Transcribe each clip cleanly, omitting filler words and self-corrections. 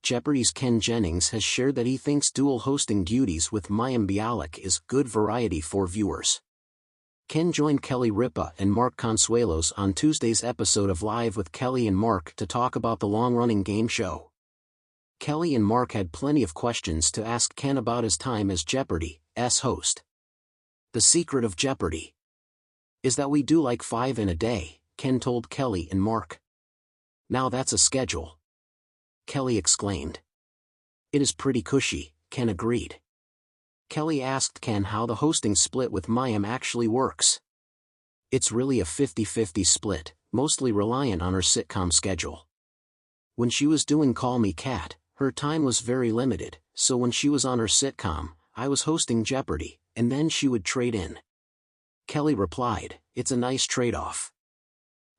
Jeopardy's Ken Jennings has shared that he thinks dual hosting duties with Mayim Bialik is good variety for viewers. Ken joined Kelly Ripa and Mark Consuelos on Tuesday's episode of Live with Kelly and Mark to talk about the long-running game show. Kelly and Mark had plenty of questions to ask Ken about his time as Jeopardy's host. The secret of Jeopardy is that we do like 5 in a day, Ken told Kelly and Mark. Now that's a schedule, Kelly exclaimed. It is pretty cushy, Ken agreed. Kelly asked Ken how the hosting split with Mayim actually works. It's really a 50-50 split, mostly reliant on her sitcom schedule. When she was doing Call Me Kat, her time was very limited, so when she was on her sitcom, I was hosting Jeopardy, and then she would trade in. Kelly replied, "It's a nice trade-off.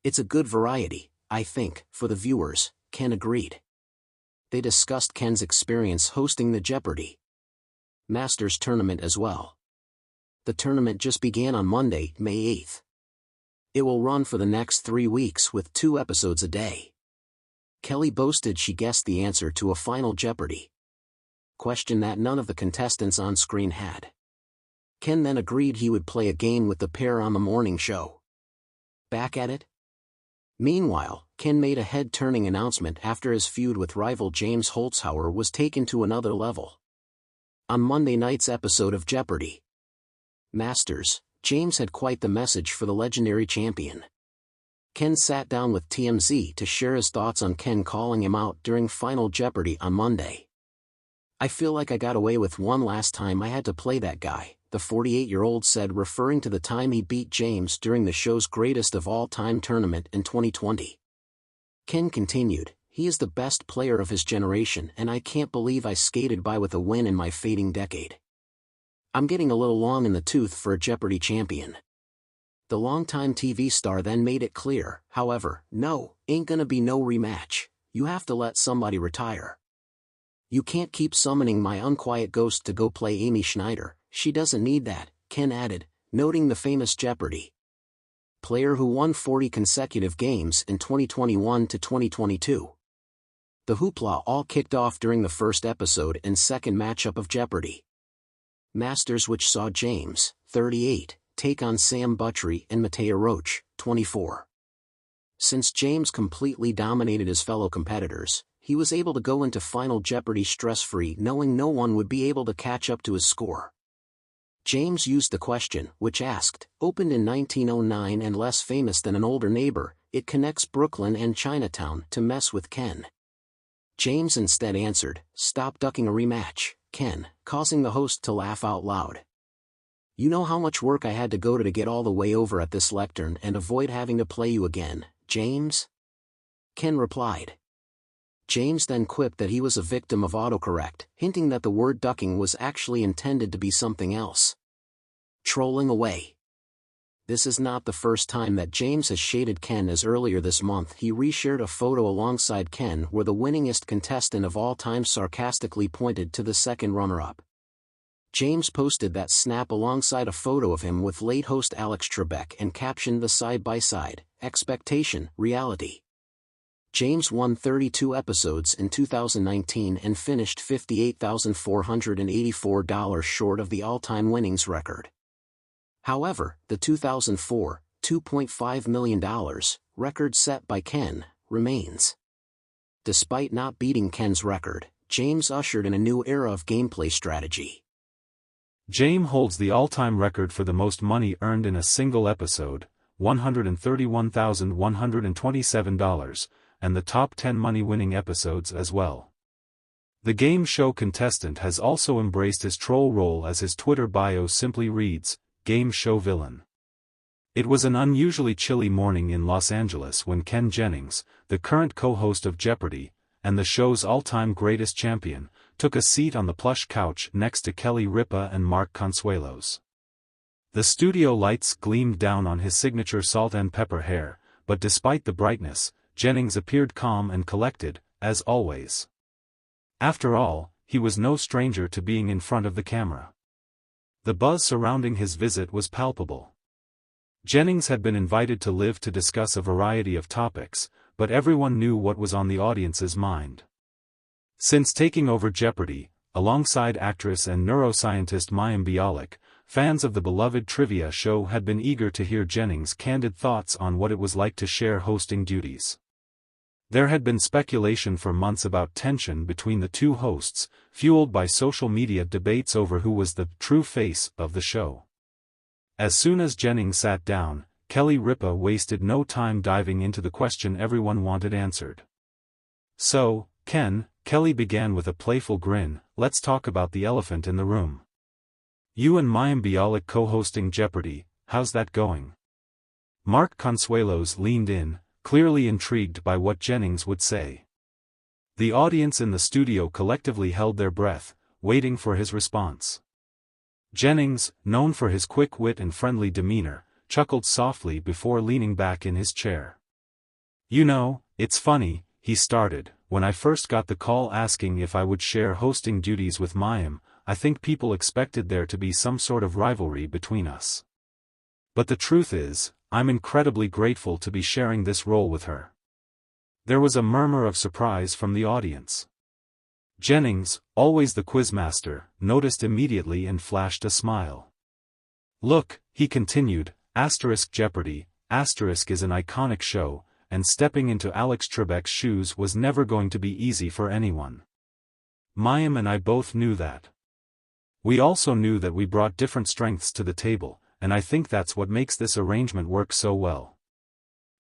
It's a good variety, I think, for the viewers," Ken agreed. They discussed Ken's experience hosting the Jeopardy! Masters tournament as well. The tournament just began on Monday, May 8th. It will run for the next 3 weeks with 2 episodes a day. Kelly boasted she guessed the answer to a final Jeopardy! Question that none of the contestants on screen had. Ken then agreed he would play a game with the pair on the morning show. Back at it? Meanwhile, Ken made a head-turning announcement after his feud with rival James Holzhauer was taken to another level. On Monday night's episode of Jeopardy! Masters, James had quite the message for the legendary champion. Ken sat down with TMZ to share his thoughts on Ken calling him out during Final Jeopardy! On Monday. "I feel like I got away with one last time I had to play that guy," the 48-year-old said, referring to the time he beat James during the show's greatest of all-time tournament in 2020. Ken continued, "He is the best player of his generation and I can't believe I skated by with a win in my fading decade. I'm getting a little long in the tooth for a Jeopardy! Champion." The longtime TV star then made it clear, however, "No, ain't gonna be no rematch. You have to let somebody retire. You can't keep summoning my unquiet ghost to go play Amy Schneider, she doesn't need that," Ken added, noting the famous Jeopardy! Player who won 40 consecutive games in 2021 to 2022. The hoopla all kicked off during the first episode and second matchup of Jeopardy! Masters, which saw James, 38, take on Sam Buttrey and Mattea Roach, 24. Since James completely dominated his fellow competitors, he was able to go into Final Jeopardy! Stress-free, knowing no one would be able to catch up to his score. James used the question, which asked, opened in 1909 and less famous than an older neighbor, it connects Brooklyn and Chinatown, to mess with Ken. James instead answered, "Stop ducking a rematch, Ken," causing the host to laugh out loud. "You know how much work I had to go to get all the way over at this lectern and avoid having to play you again, James?" Ken replied. James then quipped that he was a victim of autocorrect, hinting that the word ducking was actually intended to be something else. Trolling away. This is not the first time that James has shaded Ken, as earlier this month he reshared a photo alongside Ken where the winningest contestant of all time sarcastically pointed to the second runner-up. James posted that snap alongside a photo of him with late host Alex Trebek and captioned the side-by-side, expectation, reality. James won 32 episodes in 2019 and finished $58,484 short of the all-time winnings record. However, the 2004, $2.5 million, record set by Ken, remains. Despite not beating Ken's record, James ushered in a new era of gameplay strategy. James holds the all-time record for the most money earned in a single episode, $131,127, and the top 10 money-winning episodes as well. The game show contestant has also embraced his troll role, as his Twitter bio simply reads, "Game show villain." It was an unusually chilly morning in Los Angeles when Ken Jennings, the current co-host of Jeopardy! And the show's all-time greatest champion, took a seat on the plush couch next to Kelly Ripa and Mark Consuelos. The studio lights gleamed down on his signature salt and pepper hair, but despite the brightness, Jennings appeared calm and collected, as always. After all, he was no stranger to being in front of the camera. The buzz surrounding his visit was palpable. Jennings had been invited to Live to discuss a variety of topics, but everyone knew what was on the audience's mind. Since taking over Jeopardy, alongside actress and neuroscientist Mayim Bialik, fans of the beloved trivia show had been eager to hear Jennings' candid thoughts on what it was like to share hosting duties. There had been speculation for months about tension between the two hosts, fueled by social media debates over who was the true face of the show. As soon as Jennings sat down, Kelly Ripa wasted no time diving into the question everyone wanted answered. "So, Ken," Kelly began with a playful grin, "let's talk about the elephant in the room. You and Mayim Bialik co-hosting Jeopardy, how's that going?" Mark Consuelos leaned in, clearly intrigued by what Jennings would say. The audience in the studio collectively held their breath, waiting for his response. Jennings, known for his quick wit and friendly demeanor, chuckled softly before leaning back in his chair. "You know, it's funny," he started, "when I first got the call asking if I would share hosting duties with Mayim, I think people expected there to be some sort of rivalry between us. But the truth is, I'm incredibly grateful to be sharing this role with her." There was a murmur of surprise from the audience. Jennings, always the quizmaster, noticed immediately and flashed a smile. "Look," he continued, Jeopardy, is an iconic show, and stepping into Alex Trebek's shoes was never going to be easy for anyone. Mayim and I both knew that. We also knew that we brought different strengths to the table, and I think that's what makes this arrangement work so well."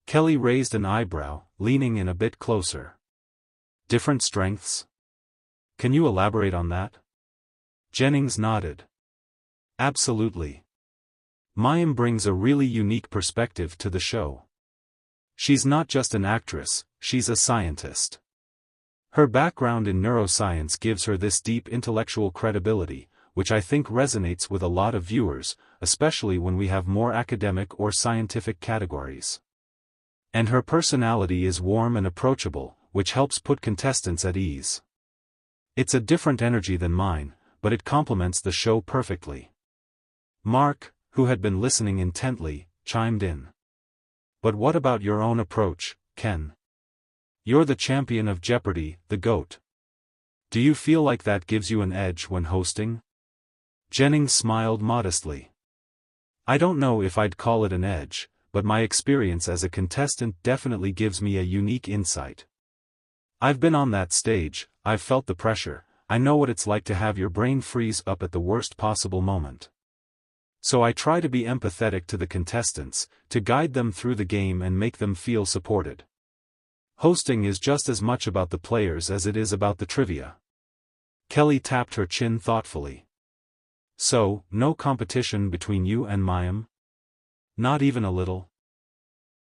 Kelly raised an eyebrow, leaning in a bit closer. "Different strengths? Can you elaborate on that?" Jennings nodded. "Absolutely. Mayim brings a really unique perspective to the show. She's not just an actress, she's a scientist. Her background in neuroscience gives her this deep intellectual credibility, which I think resonates with a lot of viewers, especially when we have more academic or scientific categories. And her personality is warm and approachable, which helps put contestants at ease. It's a different energy than mine, but it complements the show perfectly." Mark, who had been listening intently, chimed in. "But what about your own approach, Ken? You're the champion of Jeopardy, the GOAT. Do you feel like that gives you an edge when hosting?" Jennings smiled modestly. "I don't know if I'd call it an edge, but my experience as a contestant definitely gives me a unique insight. I've been on that stage, I've felt the pressure, I know what it's like to have your brain freeze up at the worst possible moment. So I try to be empathetic to the contestants, to guide them through the game and make them feel supported. Hosting is just as much about the players as it is about the trivia." Kelly tapped her chin thoughtfully. "So, no competition between you and Mayim? Not even a little?"